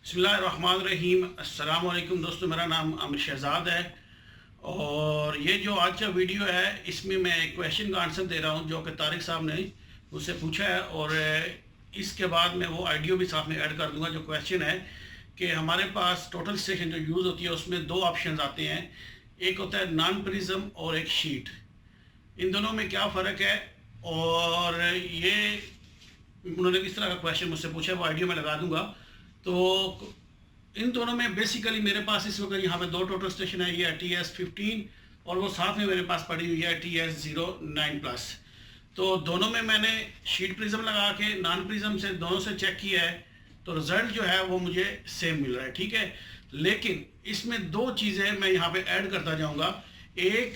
बिस्मिल्लाहिर्रहमानिर्रहीम। अस्सलाम वालेकुम दोस्तों, मेरा नाम आमिर शहजाद है और ये जो आज का वीडियो है इसमें मैं एक क्वेश्चन का आंसर दे रहा हूँ जो कि तारिक साहब ने मुझसे पूछा है और इसके बाद मैं वो आइडियो भी साथ में ऐड कर दूंगा। जो क्वेश्चन है कि हमारे पास टोटल स्टेशन जो यूज़ होती है उसमें दो ऑप्शन आते हैं, एक होता है नॉन प्रिज्म और एक शीट। इन दोनों में क्या फ़र्क है और ये उन्होंने किस तरह का क्वेश्चन मुझसे पूछा है वो आइडियो में लगा दूंगा। तो इन दोनों में बेसिकली मेरे पास इस वक्त यहाँ पे दो टोटल स्टेशन है, ये है TS15 और वो साथ में मेरे पास पड़ी हुई है TS09+। तो दोनों में मैंने शीट प्रिज्म लगा के नॉन प्रिज्म से दोनों से चेक किया है तो रिज़ल्ट जो है वो मुझे सेम मिल रहा है, ठीक है। लेकिन इसमें दो चीज़ें मैं यहाँ पे ऐड करता जाऊँगा। एक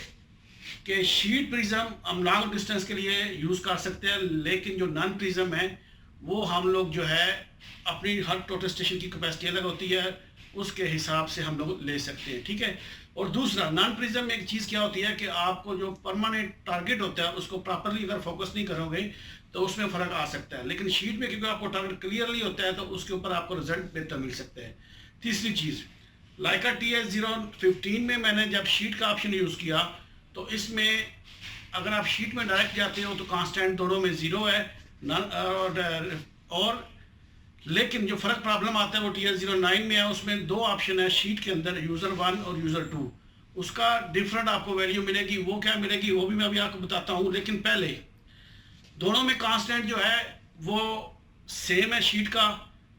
कि शीट प्रिज्म हम लॉन्ग डिस्टेंस के लिए यूज़ कर सकते हैं, लेकिन जो नॉन प्रिज्म है वो हम लोग जो है अपनी हर टोटल स्टेशन की कैपेसिटी अलग होती है, उसके हिसाब से हम लोग ले सकते हैं, ठीक है। और दूसरा नॉन प्रिज्म में एक चीज़ क्या होती है कि आपको जो परमानेंट टारगेट होता है उसको प्रॉपरली अगर फोकस नहीं करोगे तो उसमें फ़र्क आ सकता है, लेकिन शीट में क्योंकि आपको टारगेट क्लियरली होता है तो उसके ऊपर आपको रिजल्ट बेहतर मिल सकते हैं। तीसरी चीज़, लाइका TS015 में मैंने जब शीट का ऑप्शन यूज़ किया तो इसमें अगर आप शीट में डायरेक्ट जाते हो तो कांस्टेंट दोनों में ज़ीरो है और लेकिन जो फ़र्क प्रॉब्लम आता है वो TS09 में है। उसमें दो ऑप्शन है शीट के अंदर, यूज़र 1 और यूज़र 2। उसका डिफरेंट आपको वैल्यू मिलेगी, वो क्या मिलेगी वो भी मैं अभी आपको बताता हूँ। लेकिन पहले दोनों में कांस्टेंट जो है वो सेम है। शीट का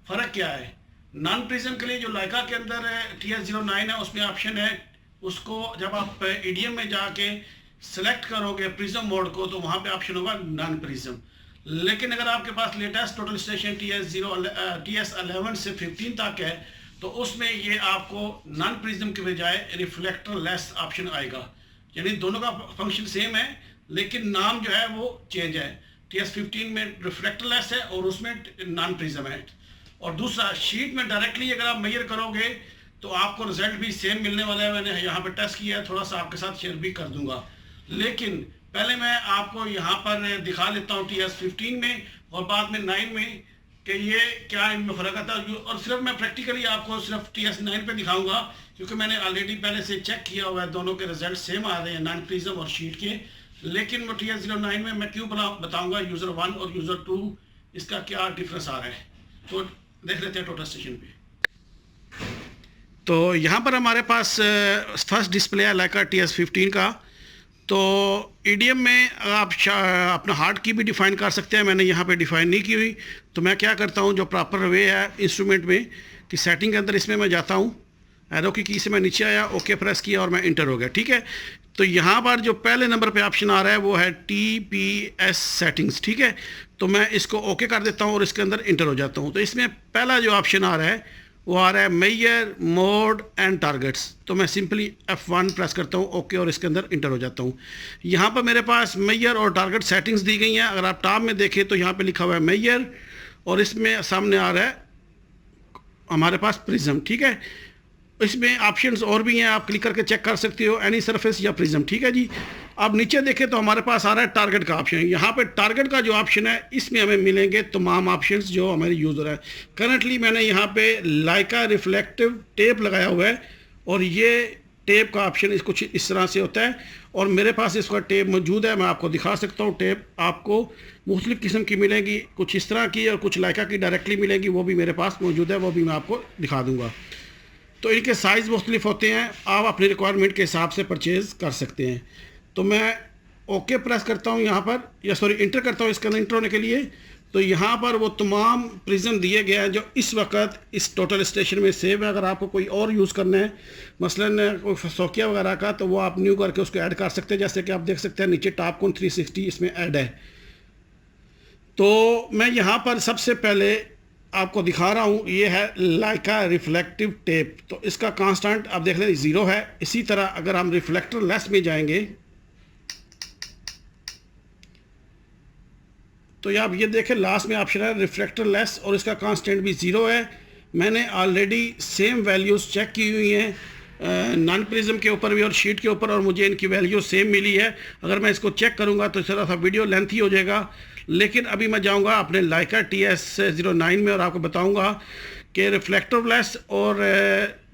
फ़र्क क्या है, नॉन प्रिज्म के लिए जो लाइका के अंदर है TS09 है उसमें ऑप्शन है, उसको जब आप EDM में जाके सेलेक्ट करोगे प्रिज्म मोड को तो वहाँ पे ऑप्शन होगा नॉन प्रिज्म। लेकिन अगर आपके पास लेटेस्ट टोटल स्टेशन TS11 से 15 तक है तो उसमें ये आपको नॉन प्रिज्म के बजाय रिफ्लेक्टर लेस ऑप्शन आएगा, यानी दोनों का फंक्शन सेम है लेकिन नाम जो है वो चेंज है। TS15 में रिफ्लेक्टर लेस है और उसमें नॉन प्रिज्म है। और दूसरा, शीट में डायरेक्टली अगर आप मेजर करोगे तो आपको रिजल्ट भी सेम मिलने वाला है। मैंने यहाँ पे टेस्ट किया है, थोड़ा सा आपके साथ शेयर भी कर दूंगा। लेकिन पहले मैं आपको यहाँ पर दिखा लेता हूँ TS15 में और बाद में 9 में कि ये क्या इनमें फ़र्क आता है। और सिर्फ मैं प्रैक्टिकली आपको सिर्फ TS9 पे दिखाऊंगा क्योंकि मैंने ऑलरेडी पहले से चेक किया हुआ है, दोनों के रिजल्ट सेम आ रहे हैं नॉन प्रिज्म और शीट के। लेकिन वो TS09 में मैं क्यों बताऊँगा यूज़र 1 और यूज़र 2 इसका क्या डिफरेंस आ रहा है। तो देख लेते हैं टोटल स्टेशन पे। तो यहाँ पर हमारे पास फर्स्ट डिस्प्ले है लाइका TS15 का। तो EDM में आप अपना हार्ड की भी डिफ़ाइन कर सकते हैं, मैंने यहाँ पे डिफ़ाइन नहीं की हुई। तो मैं क्या करता हूँ, जो प्रॉपर वे है इंस्ट्रूमेंट में कि सेटिंग के अंदर इसमें मैं जाता हूँ, एरो की से मैं नीचे आया, ओके प्रेस किया और मैं इंटर हो गया, ठीक है। तो यहाँ पर जो पहले नंबर पे ऑप्शन आ रहा है वो है TPS सेटिंग्स, ठीक है। तो मैं इसको ओके कर देता हूँ और इसके अंदर इंटर हो जाता हूँ। तो इसमें पहला जो ऑप्शन आ रहा है वो आ रहा है मेजर मोड एंड टारगेट्स। तो मैं सिंपली F1 प्रेस करता हूँ, ओके, और इसके अंदर इंटर हो जाता हूँ। यहाँ पर मेरे पास मेजर और टारगेट सेटिंग्स दी गई हैं। अगर आप टॉप में देखें तो यहाँ पे लिखा हुआ है मेजर और इसमें सामने आ रहा है हमारे पास प्रिज्म, ठीक है। इसमें ऑप्शंस और भी हैं, आप क्लिक करके चेक कर सकते हो, एनी सरफेस या प्रिज्म, ठीक है जी। अब नीचे देखें तो हमारे पास आ रहा है टारगेट का ऑप्शन। यहाँ पे टारगेट का जो ऑप्शन है इसमें हमें मिलेंगे तमाम ऑप्शंस जो हमारे यूज़र है। करंटली मैंने यहाँ पे लाइका रिफ्लेक्टिव टेप लगाया हुआ है और ये टेप का ऑप्शन कुछ इस तरह से होता है और मेरे पास इसका टेप मौजूद है, मैं आपको दिखा सकता हूँ। टेप आपको मुख्तलिफ़ किस्म की मिलेगी, कुछ इस तरह की और कुछ लाइका की डायरेक्टली मिलेगी, वो भी मेरे पास मौजूद है, वो भी मैं आपको दिखा दूँगा। तो इनके साइज़ मुख्तलिफ होते हैं, आप अपनी रिक्वायरमेंट के हिसाब से परचेज़ कर सकते हैं। तो मैं ओके प्रेस करता हूँ यहाँ पर, या सॉरी इंटर करता हूँ इसके अंदर इंटर होने के लिए। तो यहाँ पर वो तमाम प्रिज्म दिए गए हैं जो इस वक्त इस टोटल स्टेशन में सेव है। अगर आपको कोई और यूज़ करना है, मसलन कोई सोकिया वगैरह का, तो वो आप न्यू करके उसको ऐड कर सकते हैं। जैसे कि आप देख सकते हैं नीचे टॉपकॉन 360 इसमें ऐड है। तो मैं यहाँ पर सबसे पहले आपको दिखा रहा हूँ, ये है लाइका रिफ्लेक्टिव टेप। तो इसका कांस्टेंट आप देख लें 0 है। इसी तरह अगर हम रिफ्लेक्टर लेस में जाएंगे तो ये आप ये देखें लास्ट में ऑप्शन है रिफ्लेक्टर लेस और इसका कांस्टेंट भी 0 है। मैंने ऑलरेडी सेम वैल्यूज़ चेक की हुई हैं नॉन प्रिज्म के ऊपर भी और शीट के ऊपर और मुझे इनकी वैल्यू सेम मिली है। अगर मैं इसको चेक करूँगा तो थोड़ा सा वीडियो लेंथी हो जाएगा, लेकिन अभी मैं जाऊंगा अपने लाइका TS09 में और आपको बताऊंगा कि रिफ्लेक्टर लेस और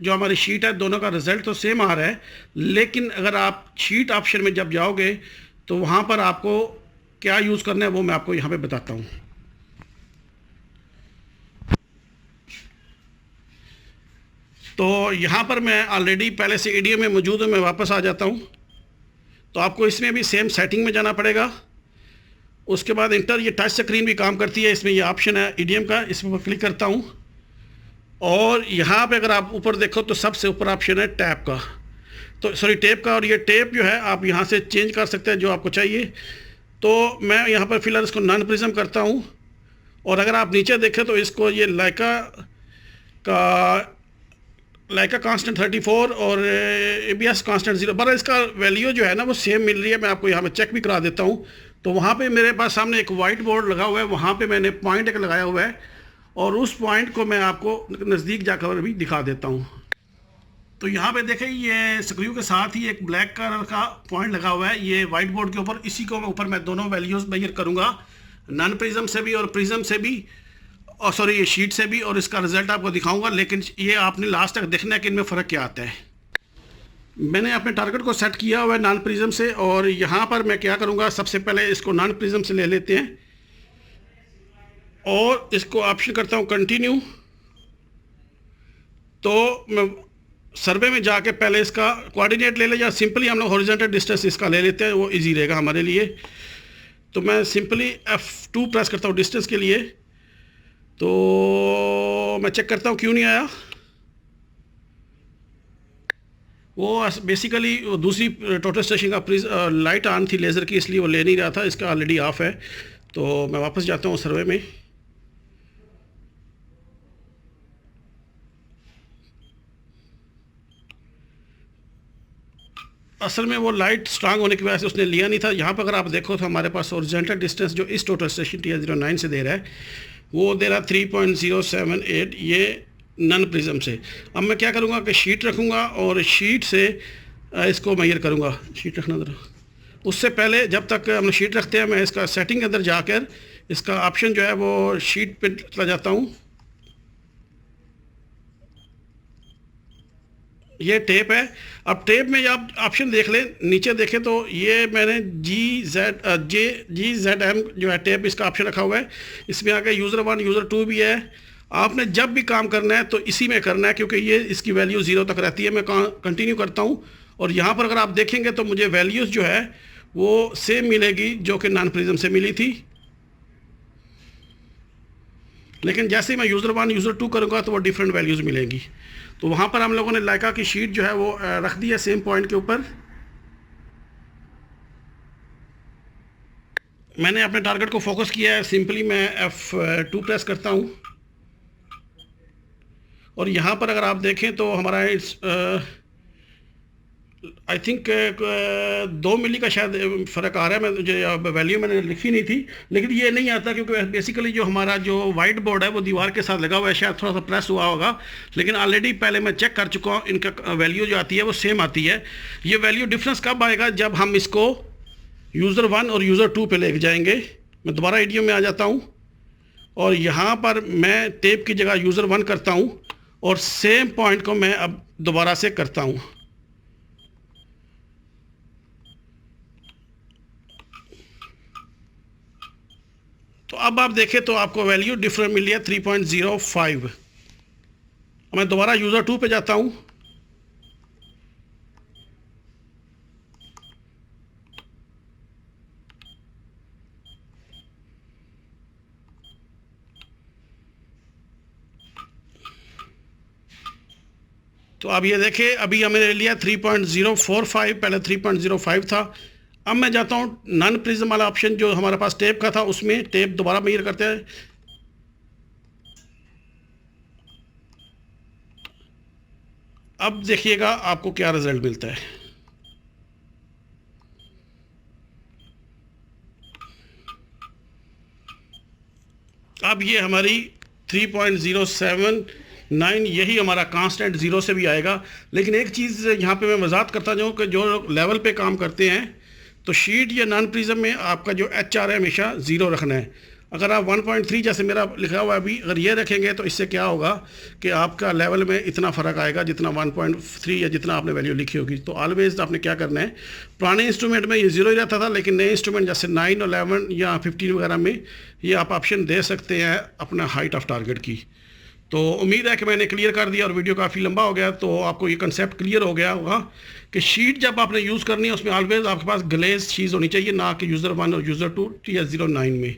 जो हमारी शीट है दोनों का रिज़ल्ट तो सेम आ रहा है, लेकिन अगर आप शीट ऑप्शन में जब जाओगे तो वहाँ पर आपको क्या यूज़ करना है वो मैं आपको यहाँ पे बताता हूँ। तो यहाँ पर मैं ऑलरेडी पहले से ईडीएम में मौजूद हूँ, मैं वापस आ जाता हूँ। तो आपको इसमें भी सेम सेटिंग में जाना पड़ेगा। उसके बाद इंटर, ये टच स्क्रीन भी काम करती है, इसमें ये ऑप्शन है ईडीएम का, इसमें मैं क्लिक करता हूँ और यहाँ पे अगर आप ऊपर देखो तो सबसे ऊपर ऑप्शन है टैप का, तो सॉरी टेप का, और ये टेप जो है आप यहाँ से चेंज कर सकते हैं जो आपको चाहिए। तो मैं यहाँ पर फिलहाल इसको नॉन प्रिज्म करता हूँ और अगर आप नीचे देखें तो इसको ये लाइका कांस्टेंट 34 और ABS कांस्टेंट 0, बड़ा इसका वैल्यू जो है ना वो सेम मिल रही है। मैं आपको यहाँ पे चेक भी करा देता हूँ। तो वहाँ पे मेरे पास सामने एक वाइट बोर्ड लगा हुआ है, वहाँ पे मैंने पॉइंट एक लगाया हुआ है और उस पॉइंट को मैं आपको नज़दीक जाकर भी दिखा देता हूँ। तो यहाँ पे देखें ये स्क्रू के साथ ही एक ब्लैक कलर का पॉइंट लगा हुआ है ये वाइट बोर्ड के ऊपर, इसी को ऊपर मैं दोनों वैल्यूज़ मेजर करूँगा, नॉन प्रिज्म से भी और प्रिज्म से भी, और सॉरी ये शीट से भी, और इसका रिज़ल्ट आपको दिखाऊंगा। लेकिन ये आपने लास्ट तक देखना है कि इनमें फ़र्क क्या आता है। मैंने अपने टारगेट को सेट किया हुआ है नॉन प्रिज्म से और यहाँ पर मैं क्या करूँगा, सबसे पहले इसको नॉन प्रिज्म से ले लेते हैं और इसको ऑप्शन करता हूँ कंटिन्यू। तो मैं सर्वे में जाके पहले इसका कोऑर्डिनेट ले ले, या सिंपली हम लोग हॉरिजॉन्टल डिस्टेंस इसका ले लेते हैं, वो इजी रहेगा हमारे लिए। तो मैं सिंपली F2 प्रेस करता हूँ डिस्टेंस के लिए। तो मैं चेक करता हूँ क्यों नहीं आया। वो बेसिकली दूसरी टोटल स्टेशन का लाइट ऑन थी लेज़र की, इसलिए वो ले नहीं रहा था, इसका ऑलरेडी ऑफ है। तो मैं वापस जाता हूँ सर्वे में। असल में वो लाइट स्ट्रांग होने की वजह से उसने लिया नहीं था। यहाँ पर अगर आप देखो तो हमारे पास ओरिजेंटल डिस्टेंस जो इस टोटल स्टेशन TS09 से दे रहा है वो दे रहा 3.078, ये नन प्रिज्म से। अब मैं क्या करूँगा कि शीट रखूँगा और शीट से इसको मेजर करूँगा। शीट रखना ज़रा, उससे पहले जब तक हम शीट रखते हैं मैं इसका सेटिंग के अंदर जाकर इसका ऑप्शन जो है वो शीट पे चला जाता हूँ। ये टेप है। अब टेप में आप ऑप्शन देख लें, नीचे देखें तो ये मैंने GZM जो है टेप, इसका ऑप्शन रखा हुआ है। इसमें आगे यूज़र 1 यूज़र 2 भी है। आपने जब भी काम करना है तो इसी में करना है क्योंकि ये इसकी वैल्यू 0 तक रहती है। मैं कंटिन्यू करता हूँ और यहाँ पर अगर आप देखेंगे तो मुझे वैल्यूज़ जो है वो सेम मिलेगी जो कि नॉन प्रिज्म से मिली थी। लेकिन जैसे ही मैं यूज़र 1 यूज़र 2 करूँगा तो वो डिफरेंट वैल्यूज़ मिलेंगी। तो वहाँ पर हम लोगों ने लाइका की शीट जो है वो रख दी है सेम पॉइंट के ऊपर। मैंने अपने टारगेट को फोकस किया है, सिंपली मैं F2 प्रेस करता हूँ और यहाँ पर अगर आप देखें तो हमारा आई थिंक 2 मिली का शायद फ़र्क आ रहा है। मुझे वैल्यू मैंने लिखी नहीं थी, लेकिन ये नहीं आता क्योंकि बेसिकली जो हमारा जो वाइट बोर्ड है वो दीवार के साथ लगा हुआ है, शायद थोड़ा सा प्रेस हुआ होगा। लेकिन ऑलरेडी पहले मैं चेक कर चुका हूँ, इनका वैल्यू जो आती है वो सेम आती है। ये वैल्यू डिफरेंस कब आएगा, जब हम इसको यूज़र 1 और यूज़र 2 पे लेके जाएंगे। मैं दोबारा ईडीएम में आ जाता हूँ और यहाँ पर मैं टेप की जगह यूज़र 1 करता हूँ और सेम पॉइंट को मैं अब दोबारा से करता हूँ। तो अब आप देखें तो आपको वैल्यू डिफरेंट मिली है 3.05। मैं दोबारा यूज़र 2 पे जाता हूँ तो अब ये देखें अभी हमें ले लिया 3.045, पहले 3.05 था। अब मैं जाता हूँ नॉन प्रिज्म वाला ऑप्शन जो हमारे पास टेप का था, उसमें टेप दोबारा मेजर करते हैं। अब देखिएगा आपको क्या रिजल्ट मिलता है। अब ये हमारी 3.079, यही हमारा कांस्टेंट 0 से भी आएगा। लेकिन एक चीज़ यहाँ पे मैं वजाहत करता जाऊँ कि जो लोग लेवल पे काम करते हैं तो शीट या नॉन प्रिज्म में आपका जो HR है हमेशा 0 रखना है। अगर आप 1.3 जैसे मेरा लिखा हुआ है अभी, अगर ये रखेंगे तो इससे क्या होगा कि आपका लेवल में इतना फ़र्क आएगा जितना 1.3 या जितना आपने वैल्यू लिखी होगी। तो ऑलवेज आपने क्या करना है, पुराने इंस्ट्रूमेंट में ये 0 ही रहता था, लेकिन नए इंस्ट्रूमेंट जैसे 9 और 11 या 15 वगैरह में ये आप ऑप्शन दे सकते हैं अपना हाइट ऑफ टारगेट की। तो उम्मीद है कि मैंने क्लियर कर दिया और वीडियो काफ़ी लंबा हो गया, तो आपको ये कंसेप्ट क्लियर हो गया होगा कि शीट जब आपने यूज़ करनी है उसमें ऑलवेज आपके पास ग्लेज चीज़ होनी चाहिए, ना कि यूज़र 1 और यूज़र 2 TS09 में।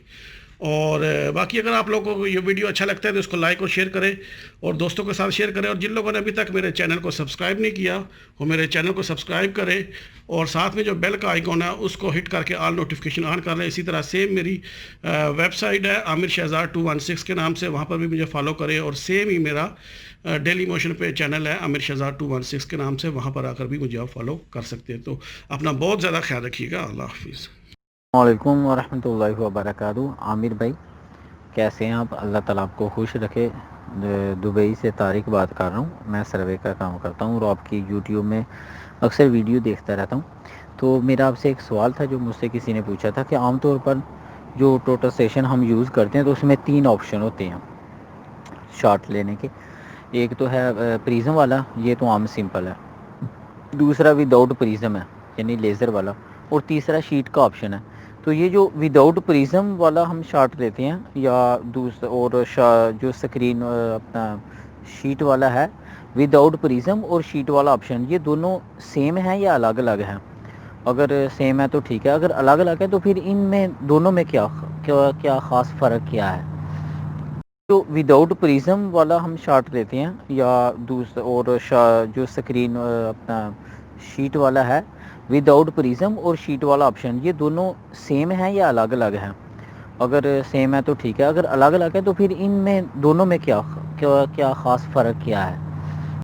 और बाकी अगर आप लोगों को ये वीडियो अच्छा लगता है तो इसको लाइक और शेयर करें और दोस्तों के साथ शेयर करें। और जिन लोगों ने अभी तक मेरे चैनल को सब्सक्राइब नहीं किया वो मेरे चैनल को सब्सक्राइब करें और साथ में जो बेल का आइकॉन है उसको हिट करके ऑल नोटिफिकेशन ऑन कर लें। इसी तरह सेम मेरी वेबसाइट है आमिर शहजाद 216 के नाम से, वहाँ पर भी मुझे फॉलो करें। और सेम ही मेरा डेली मोशन पे चैनल है आमिर शहजाद 216 के नाम से, वहाँ पर आकर भी मुझे आप फॉलो कर सकते हैं। तो अपना बहुत ज़्यादा ख्याल रखिएगा। अल्लाह हाफिज़। वालेकुम वरहमतुल्लाहि वबरकातुहू। आमिर भाई कैसे हैं आप? अल्लाह ताला आपको खुश रखे। दुबई से तारिक बात कर रहा हूँ, मैं सर्वे का काम करता हूँ और आपकी यूट्यूब में अक्सर वीडियो देखता रहता हूँ। तो मेरा आपसे एक सवाल था जो मुझसे किसी ने पूछा था कि आमतौर पर जो टोटल स्टेशन हम यूज़ करते हैं तो उसमें 3 ऑप्शन होते हैं शॉट लेने के। एक तो है प्रिज्म वाला, ये तो आम सिंपल है। दूसरा विदाउट प्रिज्म है यानी लेज़र वाला, और तीसरा शीट का ऑप्शन है। तो ये जो विदाउट प्रिज्म वाला हम शॉट लेते हैं या दूसरा, और जो स्क्रीन अपना शीट वाला है, विदाउट प्रिज्म और शीट वाला ऑप्शन, ये दोनों सेम है या अलग अलग है? अगर सेम है तो ठीक है, अगर अलग अलग है तो फिर इनमें दोनों में क्या क्या क्या ख़ास फ़र्क क्या है? जो विदाउट प्रिज्म वाला हम शॉट लेते हैं या दूसरा, और जो स्क्रीन अपना शीट वाला है, विदाउट प्रिज्म और शीट वाला ऑप्शन, ये दोनों सेम है या अलग अलग है? अगर सेम है तो ठीक है, अगर अलग अलग है तो फिर इनमें दोनों में क्या क्या क्या ख़ास फ़र्क क्या है?